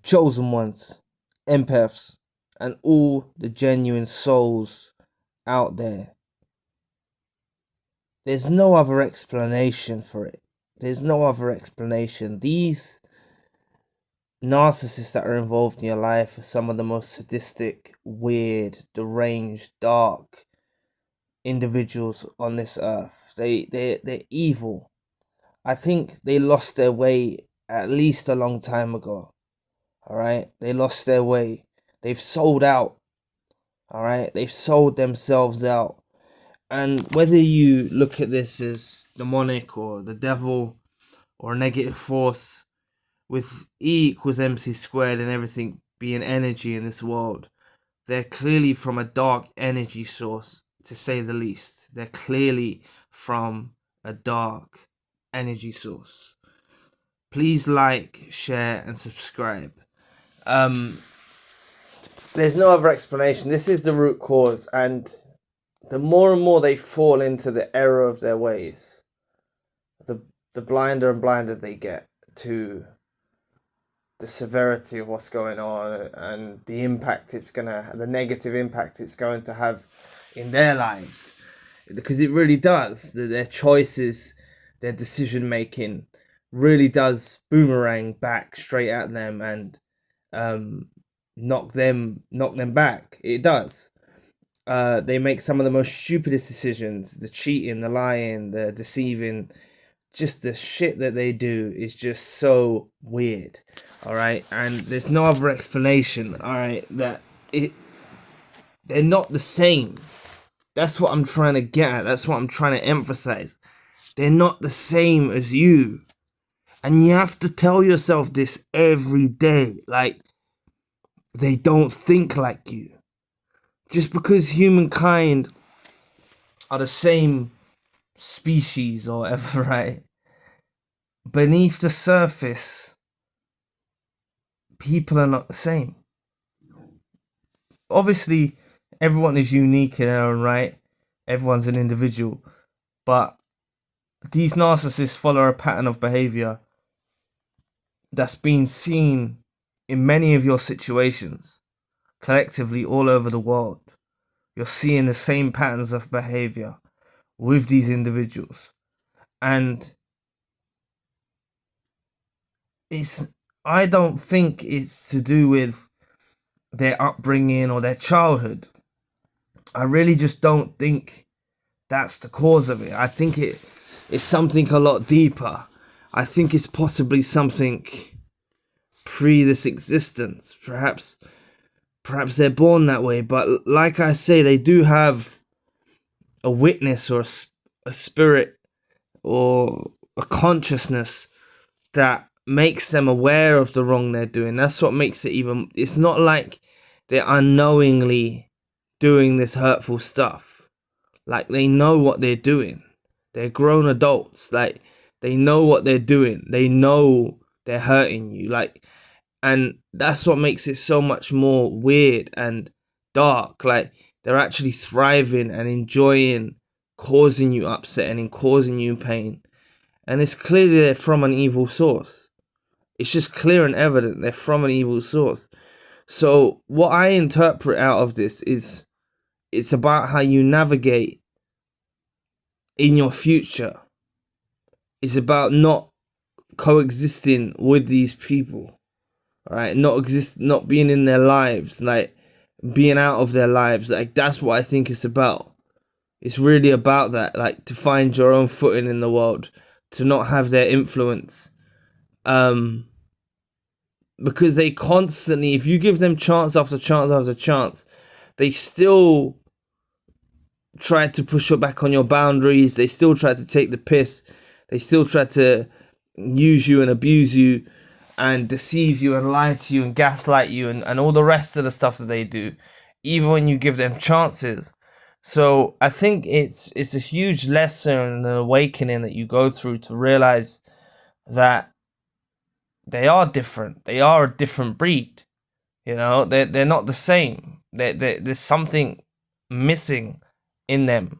chosen ones, empaths, and all the genuine souls out there. There's no other explanation for it. There's no other explanation. These narcissists that are involved in your life are some of the most sadistic, weird, deranged, dark individuals on this earth. They're evil. I think they lost their way at least a long time ago. Alright? They lost their way. They've sold out. Alright? They've sold themselves out. And whether you look at this as demonic or the devil or a negative force, with E equals MC squared and everything being energy in this world, they're clearly from a dark energy source, to say the least. They're clearly from a dark energy source. Please like, share, and subscribe. There's no other explanation. This is the root cause, and the more and more they fall into the error of their ways, the blinder and blinder they get to the severity of what's going on and the impact the negative impact it's going to have in their lives. Because it really does. Their choices, their decision making really does boomerang back straight at them and knock them back. It does. They make some of the most stupidest decisions. The cheating, the lying, the deceiving, just the shit that they do is just so weird. Alright, and there's no other explanation, alright, that they're not the same. That's what I'm trying to get at. That's what I'm trying to emphasize. They're not the same as you. And you have to tell yourself this every day. Like, they don't think like you. Just because humankind are the same species or whatever, right? Beneath the surface, people are not the same. Obviously, everyone is unique in their own right. Everyone's an individual. But these narcissists follow a pattern of behavior that's been seen in many of your situations, collectively all over the world. You're seeing the same patterns of behavior with these individuals. And I don't think it's to do with their upbringing or their childhood. I really just don't think that's the cause of it. I think it's something a lot deeper. I think it's possibly something pre this existence. Perhaps they're born that way. But like I say, they do have a witness or a spirit or a consciousness that makes them aware of the wrong they're doing. That's what makes it even... It's not like they're unknowingly doing this hurtful stuff. Like, they know what they're doing. They're grown adults. Like, they know what they're doing. They know they're hurting you. Like, and that's what makes it so much more weird and dark. Like, they're actually thriving and enjoying causing you upset and causing you pain. And it's clearly they're from an evil source. It's just clear and evident they're from an evil source. So what I interpret out of this is it's about how you navigate in your future. It's about not coexisting with these people. Alright, not being in their lives, like being out of their lives. Like, that's what I think it's about. It's really about that, like, to find your own footing in the world, to not have their influence. Because they constantly, if you give them chance after chance after chance, they still try to push you back on your boundaries. They still try to take the piss. They still try to use you and abuse you and deceive you and lie to you and gaslight you and all the rest of the stuff that they do, even when you give them chances. So I think it's a huge lesson and an awakening that you go through to realize that they are different. They are a different breed. You know, they're not the same. There's something missing in them.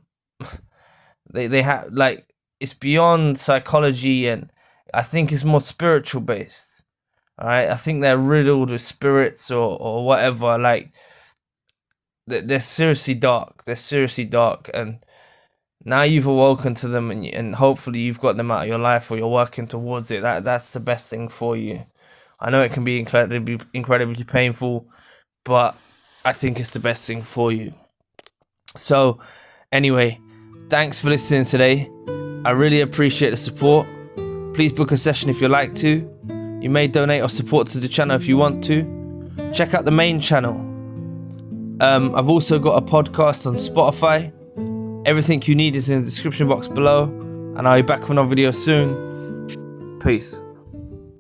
they have, like, it's beyond psychology, and I think it's more spiritual based. All right, I think they're riddled with spirits or whatever. Like they're seriously dark. They're seriously dark, and now you've awoken to them, and hopefully you've got them out of your life, or you're working towards it. That's the best thing for you. I know it can be incredibly painful, but I think it's the best thing for you. So, anyway, thanks for listening today. I really appreciate the support. Please book a session if you'd like to. You may donate or support to the channel if you want to. Check out the main channel. I've also got a podcast on Spotify. Everything you need is in the description box below, and I'll be back with another video soon. Peace.